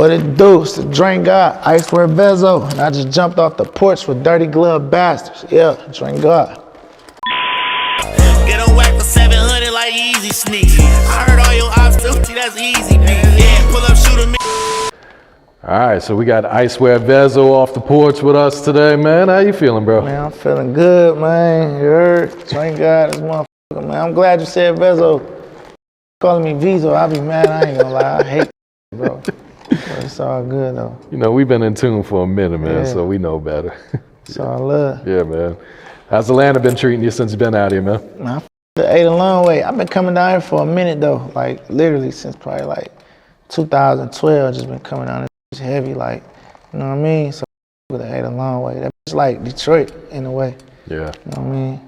What it do? It's the drink God, Icewear Vezzo. And I just jumped off the porch with dirty glove bastards. Yeah, drink God. Get on whack for 700 like easy sneaks. I heard all your obstacles, that's easy, B. Yeah, pull up, shoot me. All right, so we got Icewear Vezzo off the porch with us today, man. How you feeling, bro? Man, I'm feeling good, man. You heard? Drink God, this motherfucker, man. I'm glad you said Vezzo. Calling me Vezzo, I'll be mad. I ain't gonna lie. I hate bro. But it's all good, though. You know, we've been in tune for a minute, man, so we know better. It's all love. Yeah, man. How's Atlanta been treating you since you've been out here, man? Man, I ate a long way. I've been coming down here for a minute, though. Like, literally since probably, like, 2012, just been coming down this heavy, like, you know what I mean? So I ate a long way. That's like Detroit, in a way. Yeah. You know what I mean?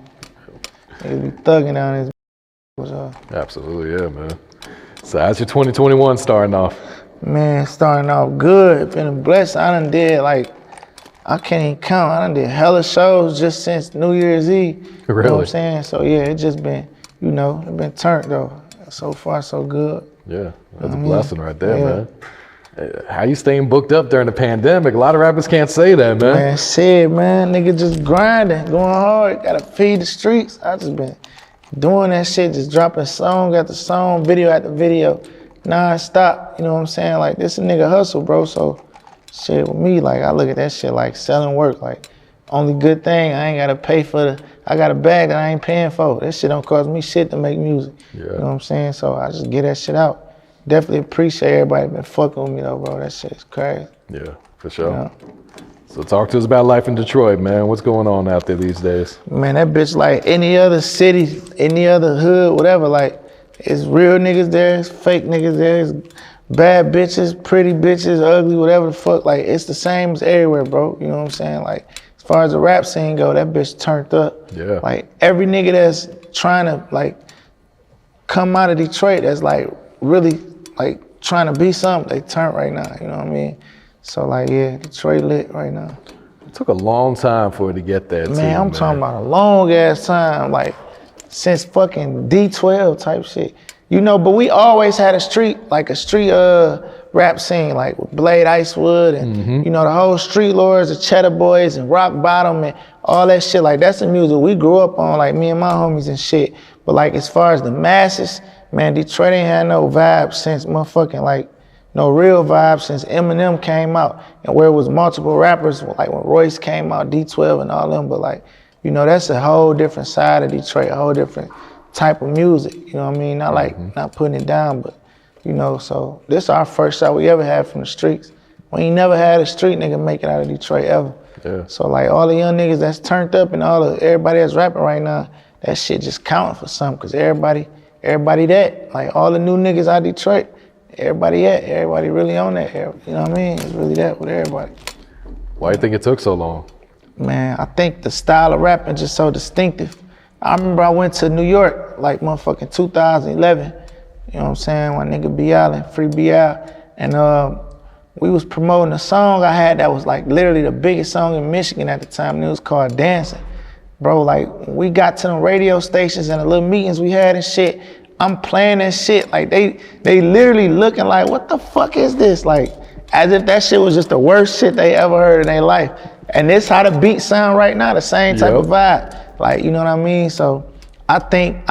Niggas be thugging down this. Absolutely, yeah, man. So how's your 2021 starting off? Man, starting off good. Been a blessing. I done did, like, I can't even count. I done did hella shows just since New Year's Eve. Really? You know what I'm saying? So, yeah, it just been, you know, it been turned, though. So far, so good. Yeah, that's a blessing right there, man. How you staying booked up during the pandemic? A lot of rappers can't say that, man. Man, shit, man. Nigga just grinding, going hard. Gotta feed the streets. I just been doing that shit, just dropping song after song, video after video, non-stop. You know what I'm saying? Like, this a nigga hustle, bro. So, shit, with me, like, I look at that shit like selling work. Like, only good thing, I ain't gotta pay for I got a bag that I ain't paying for. That shit don't cost me shit to make music. Yeah. You know what I'm saying? So I just get that shit out. Definitely appreciate everybody been fucking with me though, bro. That shit is crazy. Yeah, for sure. You know? So talk to us about life in Detroit, man. What's going on out there these days? Man, that bitch like any other city, any other hood, whatever, like, it's real niggas there, it's fake niggas there, it's bad bitches, pretty bitches, ugly, whatever the fuck. Like, it's the same as everywhere, bro. You know what I'm saying? Like, as far as the rap scene go, that bitch turned up. Yeah. Like, every nigga that's trying to, like, come out of Detroit that's, like, really, like, trying to be something, they turn right now, you know what I mean? So, like, yeah, Detroit lit right now. It took a long time for it to get there, too, Man, I'm talking about a long-ass time, like, since fucking D12 type shit. You know, but we always had a street rap scene, like with Blade Icewood and, you know, the whole Street Lords, the Cheddar Boys and Rock Bottom and all that shit. Like, that's the music we grew up on, like, me and my homies and shit. But, like, as far as the masses, man, Detroit ain't had no vibe since motherfucking, like, no real vibe since Eminem came out. And where it was multiple rappers, like when Royce came out, D12 and all them. But, like, you know, that's a whole different side of Detroit, a whole different type of music, you know what I mean? Not like, not putting it down, but, you know, so this is our first shot we ever had from the streets. We ain't never had a street nigga make it out of Detroit ever. Yeah. So, like, all the young niggas that's turned up and everybody that's rapping right now, that shit just counting for something, because everybody that, like, all the new niggas out of Detroit, everybody really on that, you know what I mean? It's really that with everybody. Why do you think it took so long? Man, I think the style of rapping just so distinctive. I remember I went to New York, like, motherfucking 2011, you know what I'm saying, when nigga B.I. and Free B.I. And we was promoting a song I had that was, like, literally the biggest song in Michigan at the time, and it was called Dancing. Bro, like, when we got to the radio stations and the little meetings we had and shit, I'm playing that shit, like, they literally looking like, what the fuck is this? Like, as if that shit was just the worst shit they ever heard in their life. And this how the beat sound right now, the same type of vibe. Like, you know what I mean? So I think,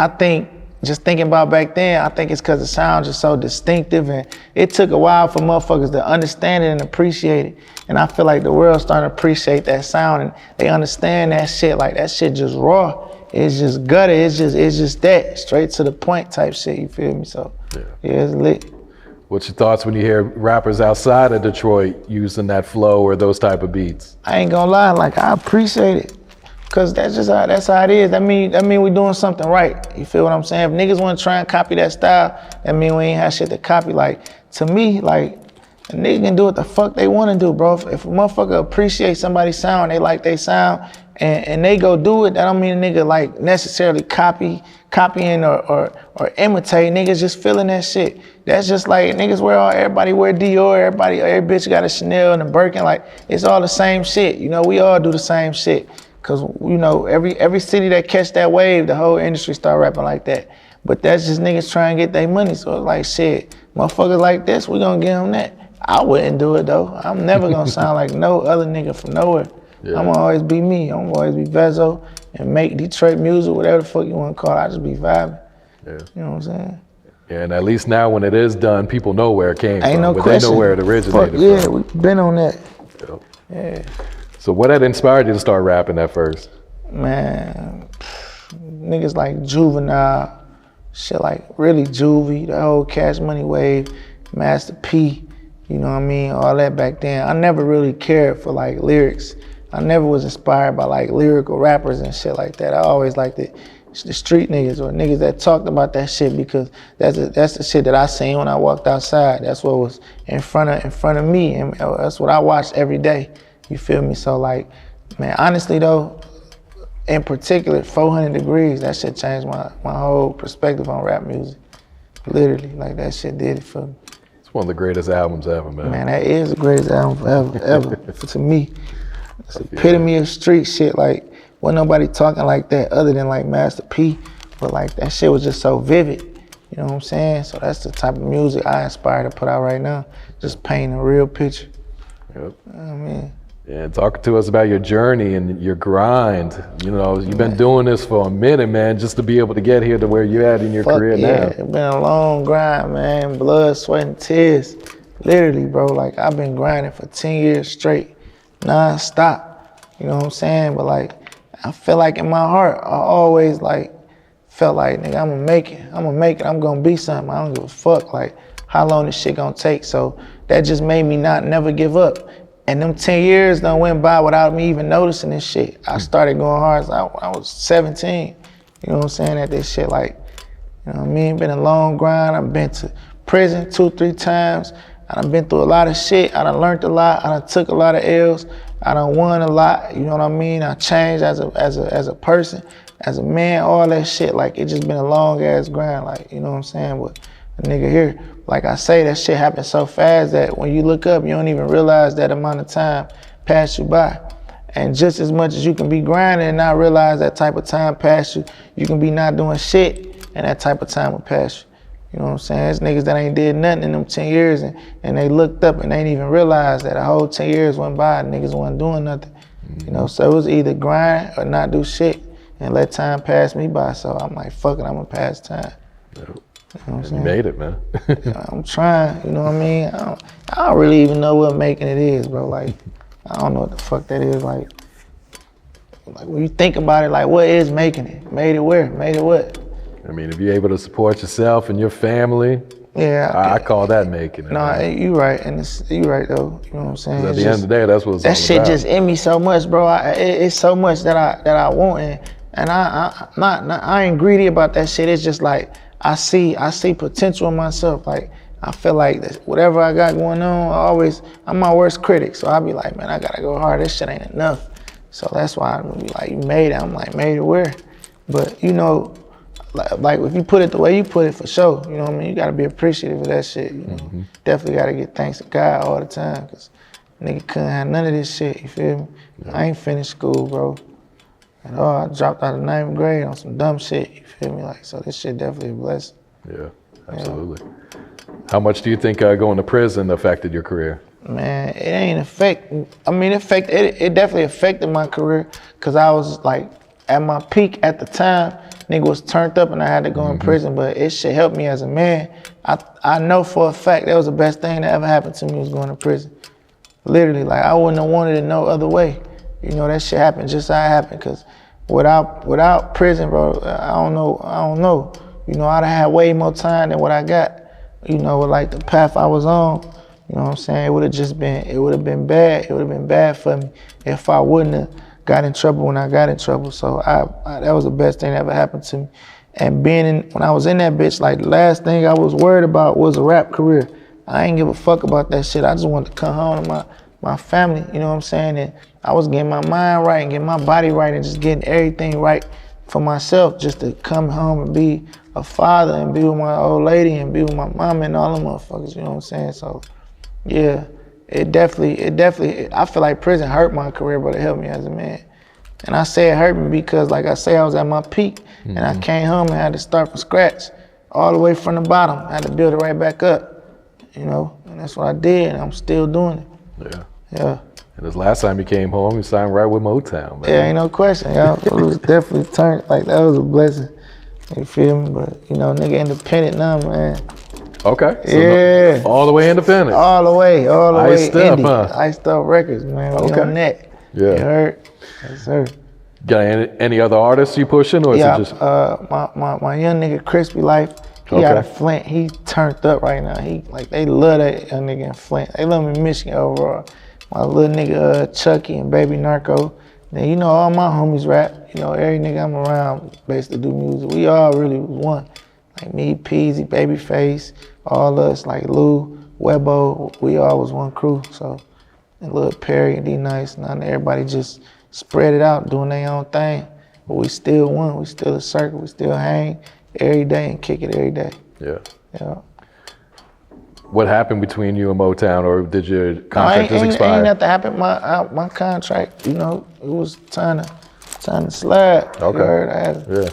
just thinking about back then, I think it's because the sound is so distinctive, and it took a while for motherfuckers to understand it and appreciate it. And I feel like the world's starting to appreciate that sound, and they understand that shit. Like, that shit just raw. It's just gutter. It's just that straight to the point type shit. You feel me? So yeah, it's lit. What's your thoughts when you hear rappers outside of Detroit using that flow or those type of beats? I ain't gonna lie, like, I appreciate it, cause that's how it is. That mean we doing something right. You feel what I'm saying? If niggas wanna try and copy that style, that mean we ain't have shit to copy. Like, to me, like, a nigga can do what the fuck they wanna do, bro. If a motherfucker appreciate somebody's sound, they like they sound, and they go do it, that don't mean a nigga, like, necessarily copying or imitate. Niggas just feeling that shit. That's just like niggas everybody wear Dior, every bitch got a Chanel and a Birkin. Like, it's all the same shit. You know, we all do the same shit. Cause, you know, every city that catch that wave, the whole industry start rapping like that. But that's just niggas trying to get their money. So it's like, shit, motherfuckers like this, we gonna give them that. I wouldn't do it though. I'm never gonna sound like no other nigga from nowhere. Yeah. I'm gonna always be me. I'm gonna always be Vezzo and make Detroit music, whatever the fuck you wanna call it. I just be vibing. Yeah. You know what I'm saying? Yeah, and at least now when it is done, people know where it came Ain't from. no but question. They know where it originated yeah, from. we've been on that. Yep. Yeah. So what had inspired you to start rapping at first? Man, niggas like Juvenile, shit like really Juvie, the whole Cash Money wave, Master P, you know what I mean, all that back then. I never really cared for like lyrics. I never was inspired by like lyrical rappers and shit like that. I always liked the street niggas or niggas that talked about that shit because that's the shit that I seen when I walked outside. That's what was in front of me, and that's what I watched every day. You feel me? So like, man, honestly though, in particular, 400 Degrees, that shit changed my whole perspective on rap music. Literally, like that shit did it for me. It's one of the greatest albums ever, man. Man, that is the greatest album ever to me. It's the epitome of street shit. Like, wasn't nobody talking like that other than like Master P, but like that shit was just so vivid. You know what I'm saying? So that's the type of music I aspire to put out right now. Just painting a real picture. Yep. You know what I mean? Yeah, talk to us about your journey and your grind. You know, you've been doing this for a minute, man, just to be able to get here to where you're at in your career now. It's been a long grind, man. Blood, sweat, and tears. Literally, bro, like I've been grinding for 10 years straight, non-stop. You know what I'm saying? But like, I feel like in my heart, I always like, felt like, nigga, I'm gonna make it, I'm gonna be something. I don't give a fuck, like, how long this shit gonna take. So that just made me never give up. And them 10 years done went by without me even noticing this shit. I started going hard since I was 17. You know what I'm saying, at this shit, like, you know what I mean? Been a long grind. I've been to prison 2-3 times. I done been through a lot of shit. I done learned a lot. I done took a lot of L's. I done won a lot, you know what I mean? I changed as a person, as a man, all that shit. Like, it just been a long ass grind, like, you know what I'm saying? But a nigga here, like I say, that shit happened so fast that when you look up, you don't even realize that amount of time passed you by. And just as much as you can be grinding and not realize that type of time passed you, you can be not doing shit and that type of time will pass you. You know what I'm saying? There's niggas that ain't did nothing in them 10 years and they looked up and they ain't even realized that a whole 10 years went by and niggas wasn't doing nothing. You know, so it was either grind or not do shit and let time pass me by. So I'm like, fuck it, I'm gonna pass time. Yep. You know what I'm saying? You made it, man. I'm trying, you know what I mean? I don't really even know what making it is, bro. Like, I don't know what the fuck that is. Like when you think about it, like, what is making it? Made it where? Made it what? I mean, if you're able to support yourself and your family, yeah, I call that making it. No, man. you right, and you right though. You know what I'm saying? At the end of the day, that's what it's all that shit about. just in me so much, bro. It's so much that I want, and I ain't greedy about that shit. It's just like I see potential in myself. Like I feel like that whatever I got going on, I'm my worst critic. So I be like, man, I gotta go hard. This shit ain't enough. So that's why I'm like, you made it. I'm like, made it where? But you know. Like if you put it the way you put it, for sure, you know what I mean? You gotta be appreciative of that shit, you know? Definitely gotta give thanks to God all the time, cause nigga couldn't have none of this shit, you feel me? Yeah. I ain't finished school, bro, at all. I dropped out of 9th grade on some dumb shit, you feel me? Like, so this shit definitely a blessing. Yeah, absolutely. Yeah. How much do you think going to prison affected your career? Man, it ain't it definitely affected my career, cause I was like, at my peak at the time, nigga was turned up and I had to go in prison, but it should help me as a man. I know for a fact that was the best thing that ever happened to me was going to prison. Literally, like I wouldn't have wanted it no other way. You know, that shit happened just how it happened, cause without prison, bro, I don't know. You know, I'd have had way more time than what I got. You know, with like the path I was on, you know what I'm saying? It would have been bad. It would have been bad for me if I wouldn't have got in trouble when I got in trouble. So that was the best thing that ever happened to me. And when I was in that bitch, like the last thing I was worried about was a rap career. I ain't give a fuck about that shit. I just wanted to come home to my family, you know what I'm saying? And I was getting my mind right and getting my body right and just getting everything right for myself, just to come home and be a father and be with my old lady and be with my mom and all them motherfuckers, you know what I'm saying? So yeah. It definitely, I feel like prison hurt my career, but it helped me as a man. And I say it hurt me because, like I say, I was at my peak, and I came home and had to start from scratch, all the way from the bottom. I had to build it right back up, you know? And that's what I did, and I'm still doing it. Yeah. Yeah. And this last time you came home, you signed right with Motown, man. Yeah, ain't no question, yo. It was definitely turned, like, that was a blessing. You feel me? But, you know, nigga independent now, man. Okay. So Yeah. all the way independent. All the way Iced up, indie. huh? Iced Up Records, man. We on that. Yeah. You heard? Yes, sir. Got any other artists you pushing, or is Yeah, it just? my young nigga Crispy Life, he out of Flint. He turned up right now. They love that young nigga in Flint. They love him in Michigan overall. My little nigga Chucky and Baby Narco. Then you know all my homies rap. You know every nigga I'm around basically do music. We all really was one. Like me, Peasy, Babyface, all us, like Lou, Webbo, we all was one crew. So, and Lil Perry and D-Nice, now everybody just spread it out, doing their own thing. But we still one, we still a circle, we still hang every day and kick it every day. Yeah. Yeah. What happened between you and Motown, or did your contract just expire? Ain't nothing happened. My contract, you know, it was time to slide. Okay. You heard? I had, Yeah. you know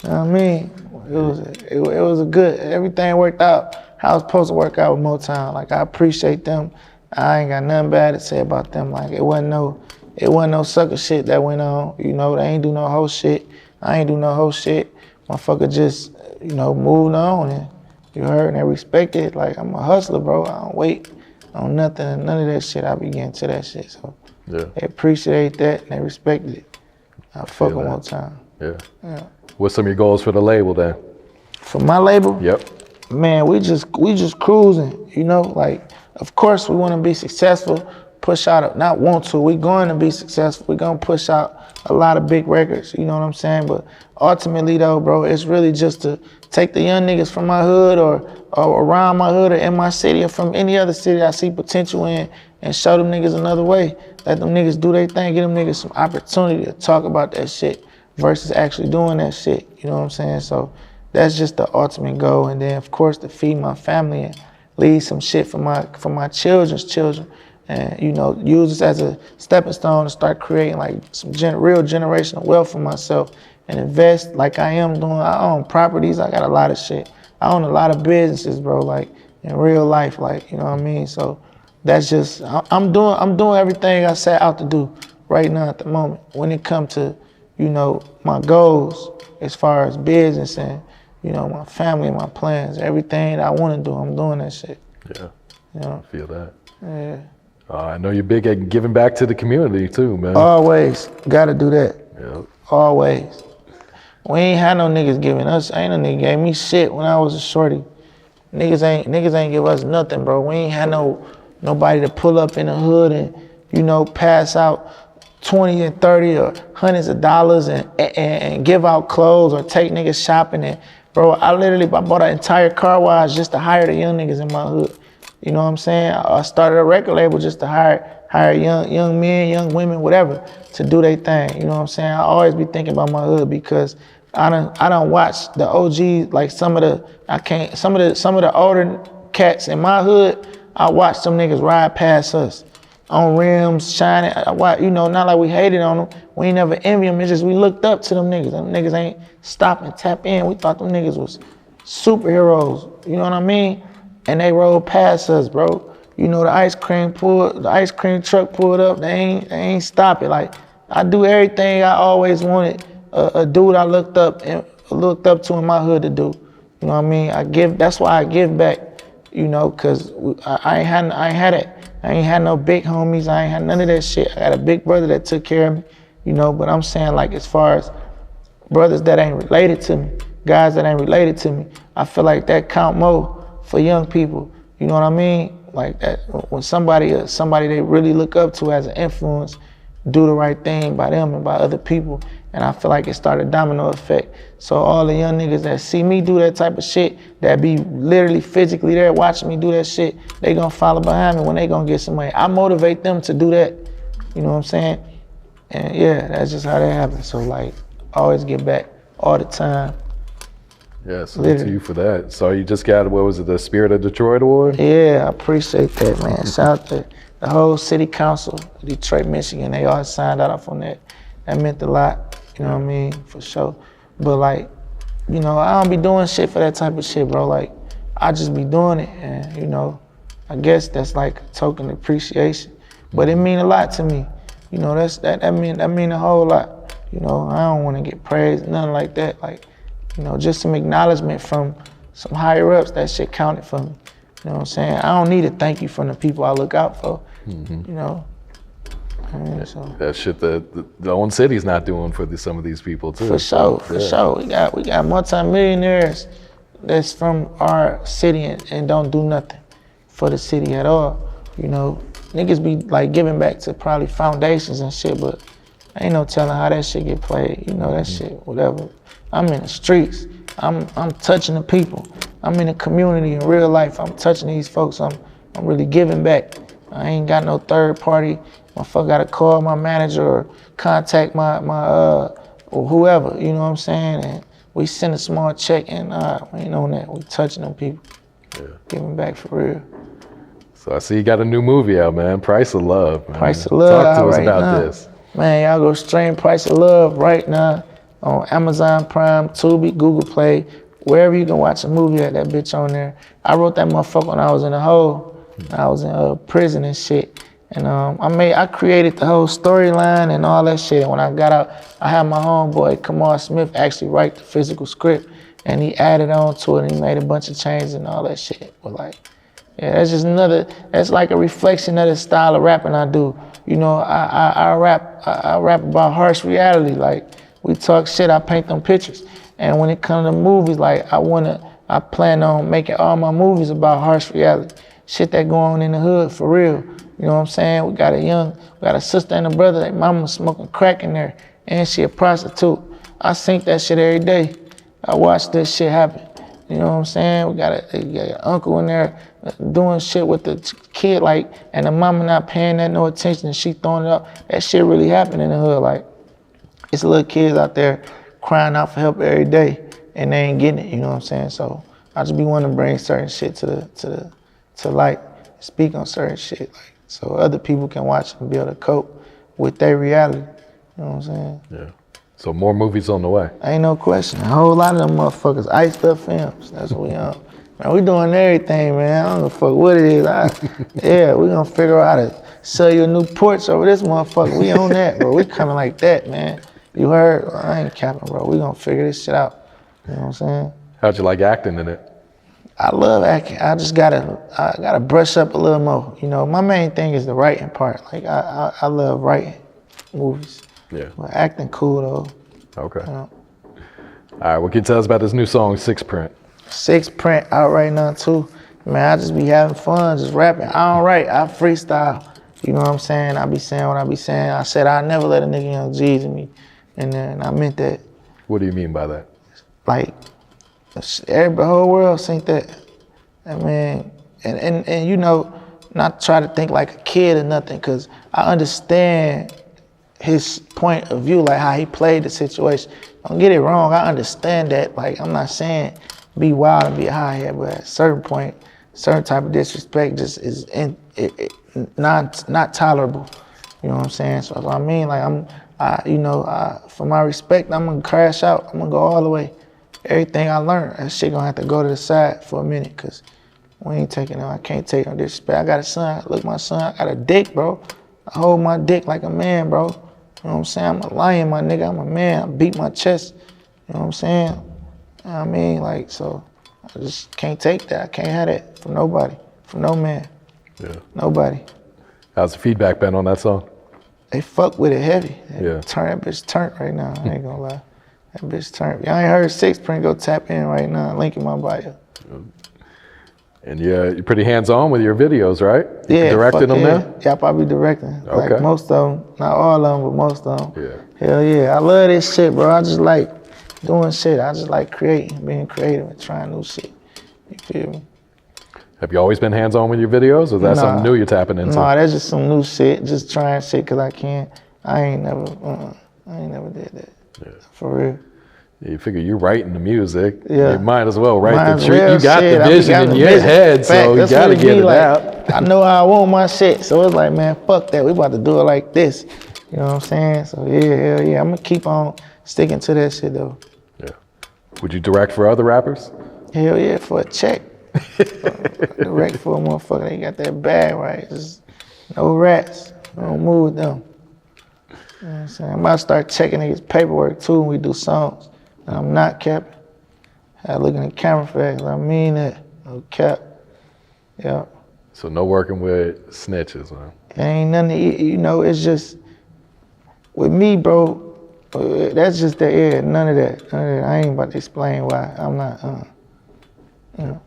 what I mean? It was a good, everything worked out how it's supposed to work out with Motown. Like, I appreciate them. I ain't got nothing bad to say about them. Like, it wasn't no sucker shit that went on. You know, they ain't do no whole shit. I ain't do no whole shit. Motherfucker just, you know, moved on, and you heard, and they respected it. Like, I'm a hustler, bro. I don't wait on nothing, none of that shit. I be getting to that shit. So Yeah. they appreciate that and they respected it. I fuck Feel them that. all the time. Yeah. What's some of your goals for the label then? For my label, Yep. man, we just cruising, you know, like, of course we want to be successful, push out, not want to, we going to be successful, we going to push out a lot of big records, you know what I'm saying? But ultimately though, bro, it's really just to take the young niggas from my hood or around my hood or in my city or from any other city I see potential in and show them niggas another way. Let them niggas do their thing, give them niggas some opportunity to talk about that shit versus actually doing that shit, you know what I'm saying? So that's just the ultimate goal. And then of course to feed my family and leave some shit for my children's children. And, you know, use this as a stepping stone to start creating like some real generational wealth for myself and invest like I am doing. I own properties, I got a lot of shit. I own a lot of businesses, bro, like in real life, like, you know what I mean? So that's just, I'm doing everything I set out to do right now at the moment. When it comes to, you know, my goals as far as business and, you know, my family and my plans, everything that I want to do, I'm doing that shit. Yeah. You know? I feel that. Yeah. I know you're big at giving back to the community too, man. Always gotta do that. Yeah. Always. We ain't had no niggas giving us. Ain't no nigga gave me shit when I was a shorty. Niggas ain't give us nothing, bro. We ain't had nobody to pull up in the hood and, you know, pass out 20 and 30 or hundreds of dollars and give out clothes or take niggas shopping. And bro, I bought an entire car wash just to hire the young niggas in my hood. You know what I'm saying? I started a record label just to hire young men, young women, whatever, to do their thing. You know what I'm saying? I always be thinking about my hood because I don't watch the OGs, like some of the older cats in my hood. I watch them niggas ride past us on rims, shining. You know, not like we hated on them. We ain't never envy them. It's just we looked up to them niggas. Them niggas ain't stop and tap in. We thought them niggas was superheroes. You know what I mean? And they rolled past us, bro. You know, the ice cream truck pulled up. They ain't stop it. Like, I do everything I always wanted a dude I looked up to in my hood to do. You know what I mean? That's why I give back. You know, cause I ain't had it. I ain't had no big homies. I ain't had none of that shit. I got a big brother that took care of me. You know, but I'm saying, like, as far as brothers that ain't related to me, guys that ain't related to me, I feel like that count more for young people. You know what I mean? Like that, when somebody they really look up to as an influence, do the right thing by them and by other people. And I feel like it started a domino effect. So all the young niggas that see me do that type of shit, that be literally physically there watching me do that shit, they gonna follow behind me when they gonna get some money. I motivate them to do that. You know what I'm saying? And yeah, that's just how that happens. So like, always get back all the time. Yeah, salute to you for that. So you just got, what was it, the Spirit of Detroit Award? Yeah, I appreciate that, man. Shout out to the whole city council, Detroit, Michigan. They all signed off on that. That meant a lot, you know what I mean, for sure. But like, you know, I don't be doing shit for that type of shit, bro. Like, I just be doing it, and you know, I guess that's like a token of appreciation. But it mean a lot to me. You know, that mean a whole lot. You know, I don't want to get praised, nothing like that. Like, you know, just some acknowledgement from some higher ups, that shit counted for me. You know what I'm saying? I don't need a thank you from the people I look out for. You know? So. That shit the own city's not doing for some of these people too. For sure. We got multi-millionaires that's from our city and don't do nothing for the city at all. You know, niggas be like giving back to probably foundations and shit, but ain't no telling how that shit get played. You know, that shit, whatever. I'm in the streets. I'm touching the people. I'm in the community in real life. I'm touching these folks. I'm really giving back. I ain't got no third party. Motherfucker gotta call my manager or contact my or whoever, you know what I'm saying? And we send a small check and we ain't on that. We touching them people. Yeah. Giving back for real. So I see you got a new movie out, man. Price of Love, man. Price of Love. Talk to us right about now. this. Man, y'all go stream Price of Love right now on Amazon Prime, Tubi, Google Play, wherever you can watch a movie at, that bitch on there. I wrote that motherfucker when I was in the hole. I was in prison and shit. And I created the whole storyline and all that shit. And when I got out, I had my homeboy, Kamal Smith, actually write the physical script. And he added on to it and he made a bunch of changes and all that shit. But like, yeah, that's just that's like a reflection of the style of rapping I do. You know, I rap about harsh reality. Like, we talk shit, I paint them pictures. And when it comes to movies, like, I plan on making all my movies about harsh reality. Shit that go on in the hood, for real. You know what I'm saying? We got a sister and a brother, their mama smoking crack in there, and she a prostitute. I sink that shit every day. I watch this shit happen. You know what I'm saying? We got an uncle in there doing shit with the kid, like, and the mama not paying that no attention and she throwing it up. That shit really happened in the hood. Like, it's little kids out there crying out for help every day and they ain't getting it, you know what I'm saying? So I just be wanting to bring certain shit to light, speak on certain shit, like, so other people can watch and be able to cope with their reality. You know what I'm saying? Yeah. So more movies on the way. Ain't no question. A whole lot of them motherfuckers, Icewear Films. That's what we on. Man, we doing everything, man. I don't give a fuck what it is. Yeah, we gonna figure out how to sell you a new Porch over this motherfucker. We on that, bro. We coming like that, man. You heard? I ain't capping, bro. We gonna figure this shit out. You know what I'm saying? How'd you like acting in it? I love acting. I just gotta brush up a little more. You know, my main thing is the writing part. Like, I love writing movies. Yeah. But acting cool though. Okay. All right, what can you tell us about this new song, Six Print? Six Print out right now too. Man, I just be having fun, just rapping. I don't write, I freestyle. You know what I'm saying? I be saying what I be saying. I said I never let a nigga young Jeezy me. And I meant that. What do you mean by that? Like, the whole world think that. I mean, and you know, not try to think like a kid or nothing, cause I understand his point of view, like how he played the situation. Don't get it wrong, I understand that. Like, I'm not saying be wild and be high here, but at a certain point, certain type of disrespect just is not tolerable. You know what I'm saying? So I mean, like, for my respect, I'm gonna crash out. I'm gonna go all the way. Everything I learned, that shit gonna have to go to the side for a minute, cause we ain't taking no, I can't take no disrespect. I got a son, look, my son, I got a dick, bro. I hold my dick like a man, bro. You know what I'm saying? I'm a lion, my nigga, I'm a man. I beat my chest, you know what I'm saying? You know what I mean? Like, so I just can't take that. I can't have that from nobody, from no man. Yeah. Nobody. How's the feedback been on that song? They fuck with it heavy. Yeah. That bitch turned right now, I ain't gonna lie. That bitch turned. Y'all ain't heard Six Print, go tap in right now, link in my bio. And you're pretty hands-on with your videos, right? Yeah. Directing them now? Yeah, I probably directing. Okay. Like most of them, not all of them, but most of them. Yeah. Hell yeah, I love this shit, bro. I just like doing shit. I just like creating, being creative and trying new shit. You feel me? Have you always been hands-on with your videos, or is that something new you're tapping into? Nah, that's just some new shit. Just trying shit cause I can. I ain't never did that. Yeah. For real. You figure you're writing the music. Yeah. You might as well write the real You got shit. the vision in your head, so you gotta get it out. I know how I want my shit, so it's like, man, fuck that. We about to do it like this. You know what I'm saying? So yeah, hell yeah. I'm gonna keep on sticking to that shit though. Yeah. Would you direct for other rappers? Hell yeah, for a check. Direct for a motherfucker. They got that bag right. Just no rats. Don't move with them. You know what I'm saying? I'm about to start checking niggas' paperwork too when we do songs. And I'm not capping. I look in the camera for that. I mean that. No cap. Yeah. So no working with snitches, man. Ain't nothing to eat, you know, it's just, with me, bro, that's just the air. None of that. I ain't about to explain why. I'm not, you know.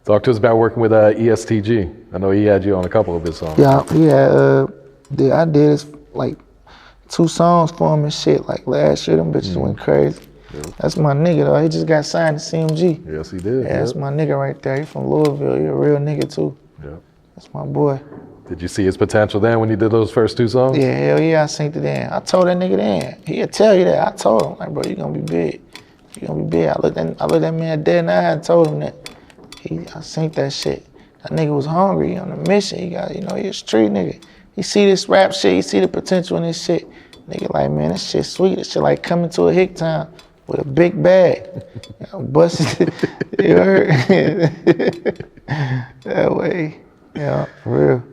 Talk to us about working with EST Gee. I know he had you on a couple of his songs. Yeah, I did like 2 songs for him and shit. Like last year, them bitches went crazy. Yeah. That's my nigga though. He just got signed to CMG. Yes, he did. Yeah, that's my nigga right there. He from Louisville. He a real nigga too. Yeah. That's my boy. Did you see his potential then when he did those first 2 songs? Yeah, hell yeah, I synced it in. I told that nigga then. He'll tell you that. I told him, like, bro, you gonna be big. You gonna be big. I looked that man dead in the eye and told him that. I synced that shit. That nigga was hungry, on a mission. He got, you know, he a street nigga. He see this rap shit, he see the potential in this shit. Nigga like, man, this shit sweet. This shit like coming to a hick town with a big bag. Busted, you heard? That way, yeah, for real.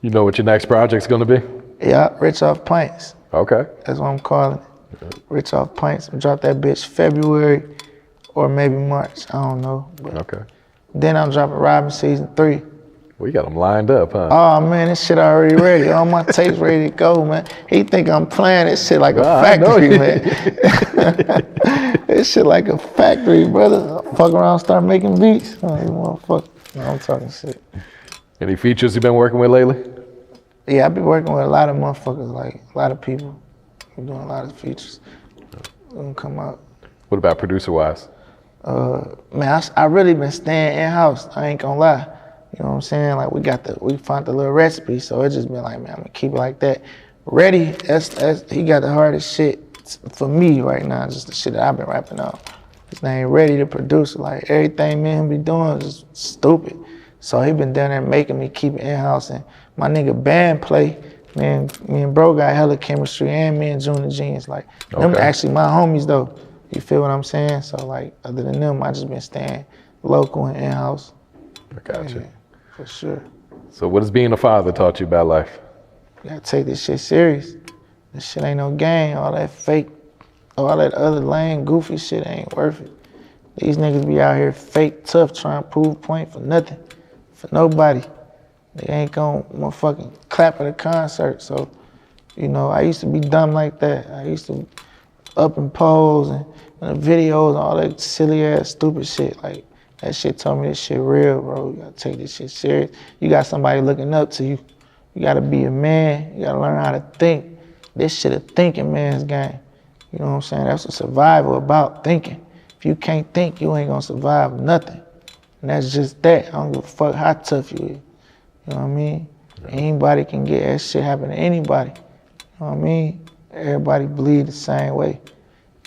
You know what your next project's gonna be? Yeah, Rich Off Pints. Okay. That's what I'm calling it. Rich Off Pints. I'm drop that bitch February or maybe March. I don't know. But Okay. then I'm dropping Robin Season 3. Well, you got them lined up, huh? Oh man, this shit already ready. All my tapes ready to go, man. He think I'm playing this shit like a factory, man. This shit like a factory, brother. Fuck around, start making beats. Oh, you motherfucker. No, I'm talking shit. Any features you've been working with lately? Yeah, I've been working with a lot of motherfuckers, like a lot of people. I'm doing a lot of features. Gonna come out. What about producer-wise? Man, I really been staying in-house. I ain't gonna lie. You know what I'm saying? Like we found the little recipe, so it just been like, man, I'm gonna keep it like that. Ready, he got the hardest shit for me right now, just the shit that I've been rapping on. His name Ready to produce, like everything me and him be doing is just stupid. So he been down there making me keep it in-house, and my nigga band play, man, me and bro got hella chemistry, and me and Juvenile Genius, like, them actually my homies though. You feel what I'm saying? So like, other than them, I just been staying local and in-house. I got you. For sure. So what has being a father taught you about life? You gotta take this shit serious. This shit ain't no game. All that fake, all that other lame, goofy shit ain't worth it. These niggas be out here fake tough, trying to prove point for nothing, for nobody. They ain't gonna motherfucking clap at a concert. So, you know, I used to be dumb like that. I used to up and pose and videos and all that silly ass stupid shit. Like, that shit told me this shit real, bro. You gotta take this shit serious. You got somebody looking up to you. You gotta be a man. You gotta learn how to think. This shit a thinking man's game. You know what I'm saying? That's what survival about, thinking. If you can't think, you ain't gonna survive nothing. And that's just that. I don't give a fuck how tough you is. You know what I mean? Anybody can get that shit happen to anybody. You know what I mean? Everybody bleed the same way.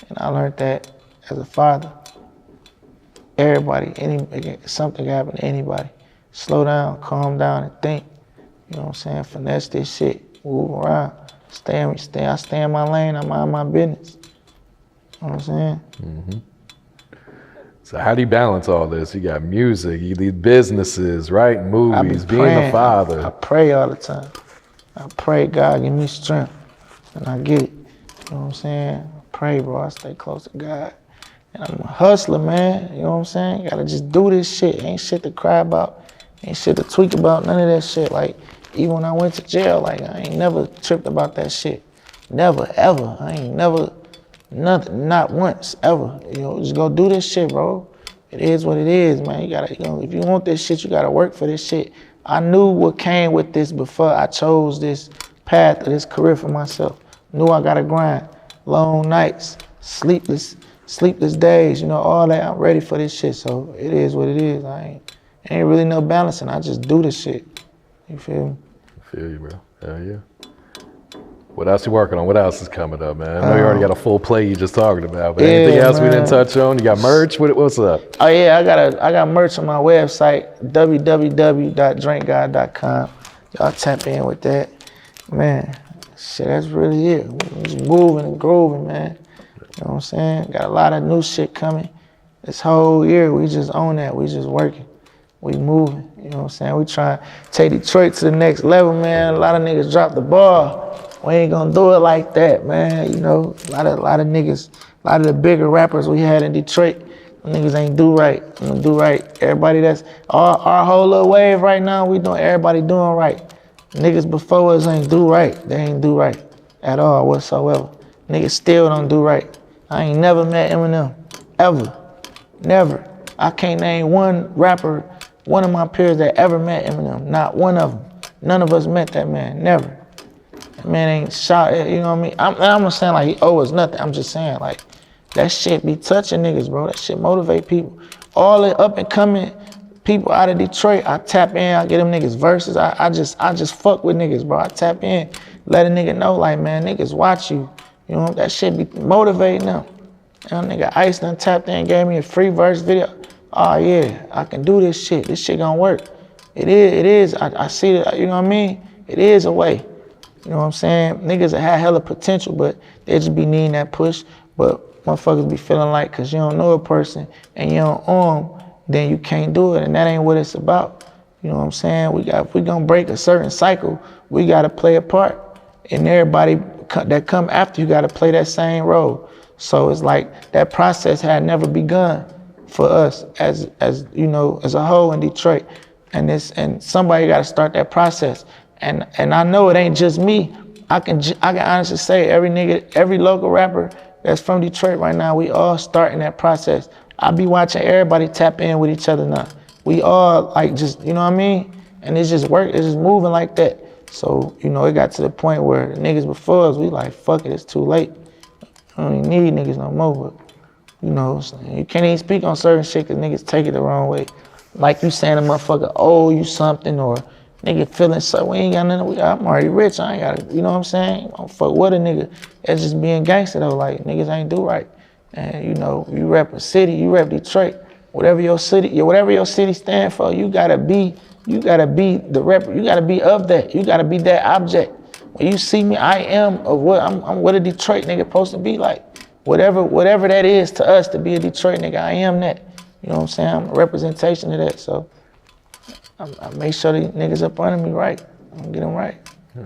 And I learned that as a father. Everybody, something can happen to anybody. Slow down, calm down, and think. You know what I'm saying? Finesse this shit, move around. I stay in my lane, I mind my business. You know what I'm saying? Mm-hmm. So how do you balance all this? You got music, you lead businesses, writing movies, being a father. I pray all the time. I pray God give me strength, and I get it. You know what I'm saying? I pray, bro, I stay close to God. And I'm a hustler, man. You know what I'm saying? Gotta just do this shit. Ain't shit to cry about. Ain't shit to tweak about. None of that shit. Like, even when I went to jail, like, I ain't never tripped about that shit. Never, ever. I ain't never, nothing, not once, ever. You know, just go do this shit, bro. It is what it is, man. You gotta, you know, if you want this shit, you gotta work for this shit. I knew what came with this before I chose this path or this career for myself. Knew I gotta grind. Long nights, sleepless days, you know, all that. I'm ready for this shit, so it is what it is. Ain't really no balancing. I just do this shit. You feel me? I feel you, bro. Hell yeah. What else you working on? What else is coming up, man? I know you already got a full play you just talking about, but anything else we didn't touch on? You got merch? What's up? Oh yeah, I got merch on my website, www.drinkguy.com. Y'all tap in with that. Man, shit, that's really it. We're just moving and grooving, man. You know what I'm saying? Got a lot of new shit coming. This whole year, we just own that. We just working. We moving, you know what I'm saying? We trying to take Detroit to the next level, man. A lot of niggas drop the ball. We ain't gonna do it like that, man. You know, a lot of niggas, a lot of the bigger rappers we had in Detroit, them niggas ain't do right. I'm gonna do right. Everybody that's, our whole little wave right now, we doing, everybody doing right. Niggas before us ain't do right. They ain't do right at all whatsoever. Niggas still don't do right. I ain't never met Eminem, ever, never. I can't name one rapper, one of my peers that ever met Eminem, not one of them. None of us met that man, never. That man ain't shot, you know what I mean? I'm not saying like he owe us nothing. I'm just saying like, that shit be touching niggas, bro. That shit motivate people. All the up and coming people out of Detroit, I tap in, I get them niggas verses. I just fuck with niggas, bro. I tap in, let a nigga know like, man, niggas watch you. You know, that shit be motivating them. That nigga Ice done tapped in, gave me a free verse video. Oh yeah, I can do this shit. This shit gonna work. It is. I see it, you know what I mean? It is a way. You know what I'm saying? Niggas that had hella potential, but they just be needing that push. But motherfuckers be feeling like, cause you don't know a person and you don't own them, then you can't do it, and that ain't what it's about. You know what I'm saying? If we gonna break a certain cycle, we gotta play a part. And everybody that come after you gotta play that same role. So it's like that process had never begun for us as you know, as a whole in Detroit. And somebody gotta start that process. And I know it ain't just me. I can honestly say every local rapper that's from Detroit right now, we all starting that process. I be watching everybody tap in with each other now. We all like just, you know what I mean? And it's just moving like that. So, you know, it got to the point where the niggas before us, we like, fuck it, it's too late. I don't even need niggas no more, but, you know, you can't even speak on certain shit because niggas take it the wrong way. Like you saying a motherfucker owe you something or nigga feeling so, we ain't got nothing, I'm already rich, I ain't got, you know what I'm saying? I don't fuck with a nigga. It's just being gangster though, like niggas ain't do right. And you know, you rep a city, you rep Detroit, whatever your city stand for, you gotta be the rep, you gotta be of that, you gotta be that object. When you see me, I am of what, I'm what a Detroit nigga supposed to be like. Whatever that is to us to be a Detroit nigga, I am that. You know what I'm saying? I'm a representation of that, so I make sure these niggas up under me right. I'm get them right. Yeah.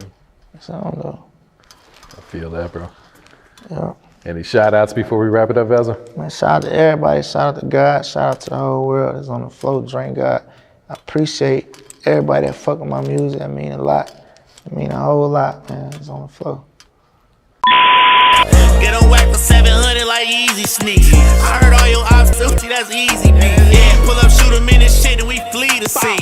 So I don't know. I feel that, bro. Yeah. Any shout outs before we wrap it up, Vezzo? Man, shout out to everybody. Shout out to God. Shout out to the whole world that's on the flow. Drink God. I appreciate everybody that fuck with my music. I mean a lot. I mean a whole lot, man. It's on the flow. Get on whack for 700 like easy sneaks. I heard all your ops, that's easy, B. Yeah, pull up, shoot 'em in this shit, and we flee the scene.